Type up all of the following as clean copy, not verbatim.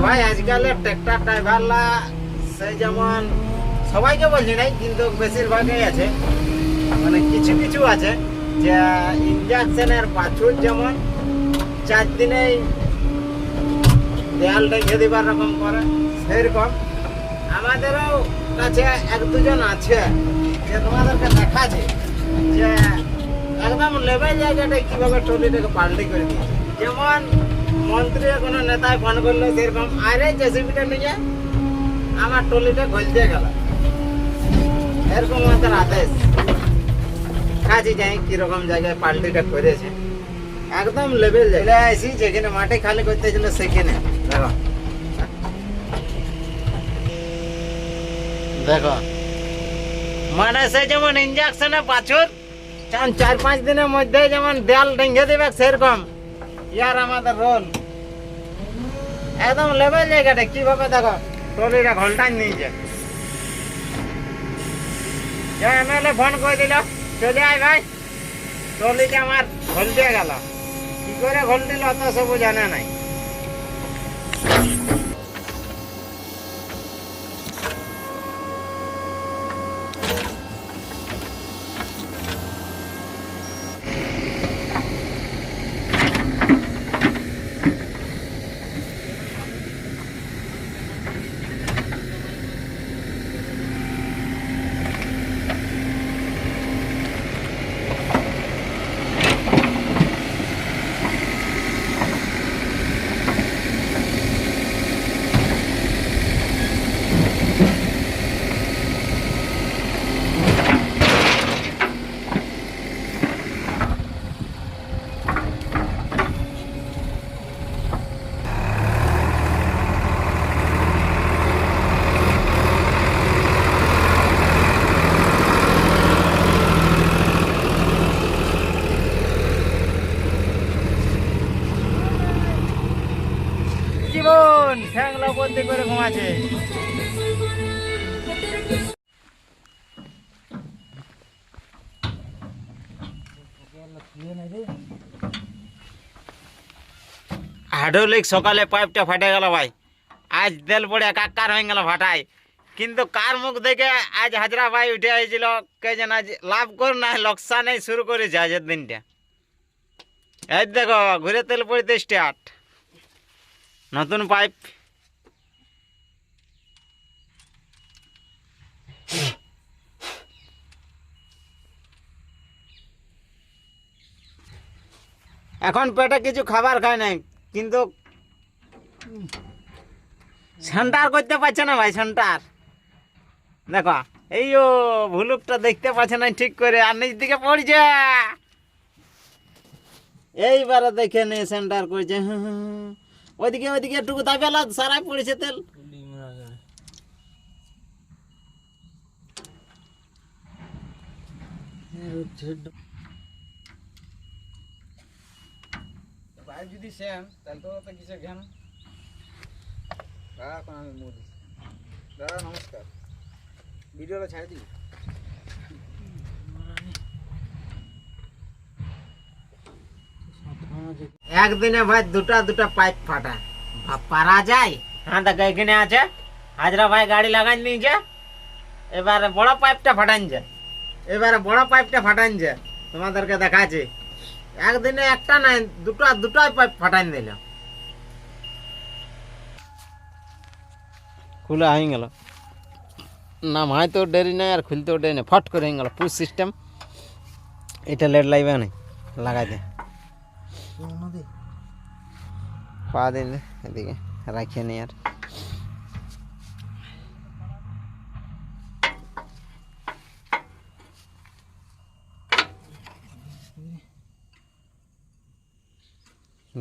ভাই আজকালের ট্রাক্টর ড্রাইভাররা সেই যেমন সবাইকে বলছি নাই, কিন্তু বেশিরভাগই আছে, মানে কিছু কিছু আছে যে ইঞ্জেকশনের বাছুর যেমন 4 দিনেই দেয়ালটা ঘে দিবার রকম করে, সেরকম আমাদেরও কাছে 1-2 জন আছে যে তোমাদেরকে দেখাচ্ছে যে একদম লেভেল জায়গাটায় কিভাবে ট্রলিটাকে পাল্টি করে দিয়েছে। যেমন মন্ত্রী কোনো নেতায় ফোন করলো সেরকম, আরে জেসিবিটা নিয়ে আমার ট্রলিটা গলতে গেল, এরকম আমাদের আদেশ। কাজে যাই কিরকম জায়গায় পাল্টিটা করেছে, একদম লেভেল জায়গায় আসি যেখানে মাটি খালি করতে ছিল সেখানে। দেখো দেখো মানে সে যেমন ইঞ্জেকশনে বাছুর 4-5 দিনের মধ্যে যেমন দেয়াল ভেঙে দেবে, সেরকম ইয়ার আমাদের রোল একদম লেভেল জায়গাটা কিভাবে দেখো ট্রলিটা ঘন্টায় নিয়েছে। এমএলএ ফোন করে দিল, চলে আয় ভাই, ট্রলিটা আমার ঘলতে গেল, কি করে ঘল দিল অত সব জানে নাই। জীবন ঠ্যাংলা বন্দি করে ঘুমাচ্ছে। হাইড্রোলিক সকালে পাইপটা ফাটে গেল ভাই, আজ তেল পড়ে একাকার হয়ে গেল ফাটাই, কিন্তু কার মুখ দেখে আজ হাজরা ভাই উঠে আসছিল, কে যেন আজ লাভ কর না লোকসানেই শুরু করেছে আজের দিনটা। এই দেখো ঘুরে তেল পড়তে স্টার্ট, নতুন পাইপ। এখন পেটে কিছু খাবার খায় নাই, কিন্তু সেন্টার করতে পারছে না ভাই, সেন্টার দেখো এই ও ভুলুকটা দেখতে পাচ্ছে না ঠিক করে, আর নিচ দিকে পড়ছে, এইবারে দেখে নে সেন্টার করছে। ওইদিকে ওইদিকে একটু কোথায় পেলা, সারাই পড়েছে তেল। যদি সেম তাহলে তো কিসে জ্ঞান। আমি মোদি দাদা নমস্কার, ভিডিওটা ছাড়ি দিই। একদিনে ভাই দুটা পাইপ ফাটা, পারা যায়? হ্যাঁ দেখ এখানে আছে, হাজরা ভাই গাড়ি লাগাই নিয়েছে, এবারে বড় পাইপটা ফাটাইছে, এবারে বড় পাইপটা ফাটাইছে, তোমাদেরকে দেখাচ্ছি। একদিনে একটা নাই দুটাই পাইপ ফাটাই দিল, খোলা হয়ে গেল না, মাইতেও দেরি নাই আর খুলতেও দেরি নেই, ফট করে হয়ে গেল পুশ সিস্টেম। এটা লেট লাগবে না লাগাই দে, পা দিন এদিকে রাখিয়ে নি আর।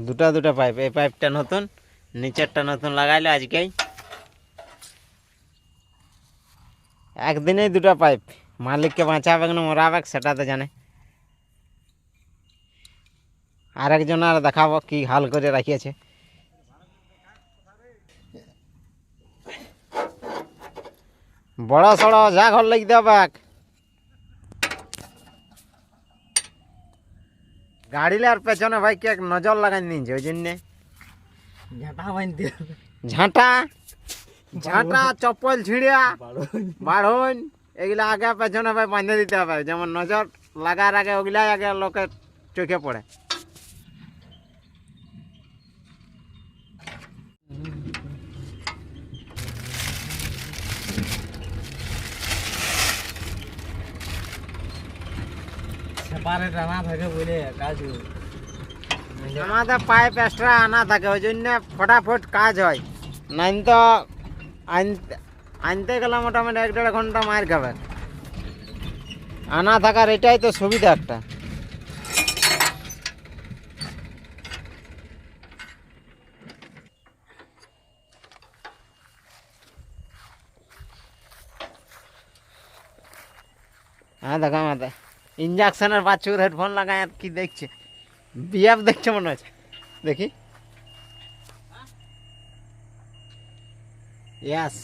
দুটা পাইপ, এই পাইপটা নতুন, নিচেরটা নতুন লাগাইলো আজকেই। একদিনেই দুটা পাইপ, মালিককে বাঁচাবে না মরাবে সেটা তো জানে। আরেকজন আর দেখাবো কি হাল করে রাখিয়েছে। বড় সড় যা ঘর লিখতে হবে, গাড়িলে আর পেছনে ভাই কে নজর লাগাই নিয়েছে, ওই জন্যে ঝাঁটা বাঁধতে হবে। ঝাঁটা ঝাঁটা চপ্পল ছিঁড়িয়া বাড়ন এগুলা আগে পেছনে বাঁধে দিতে হবে, যেমন নজর লাগার আগে ওগুলাই আগে লোকের চোখে পড়ে। সেপারেট আনা থাকে বলে কাজ আমাদের পাইপ এক্সট্রা আনা থাকে, ওই জন্য ফটাফট কাজ হয়। নাইন তো আনতে গেলে মোটামুটি 1-1.5 ঘন্টা মার খাবে। আনা থাকার এটাই তো সুবিধা একটা। হ্যাঁ দেখা মাতে ইঞ্জেকশনের বাচ্চুর হেডফোন লাগায় আর কি দেখছে, বিয়াপ দেখছে মনে হচ্ছে। দেখি ইয়াস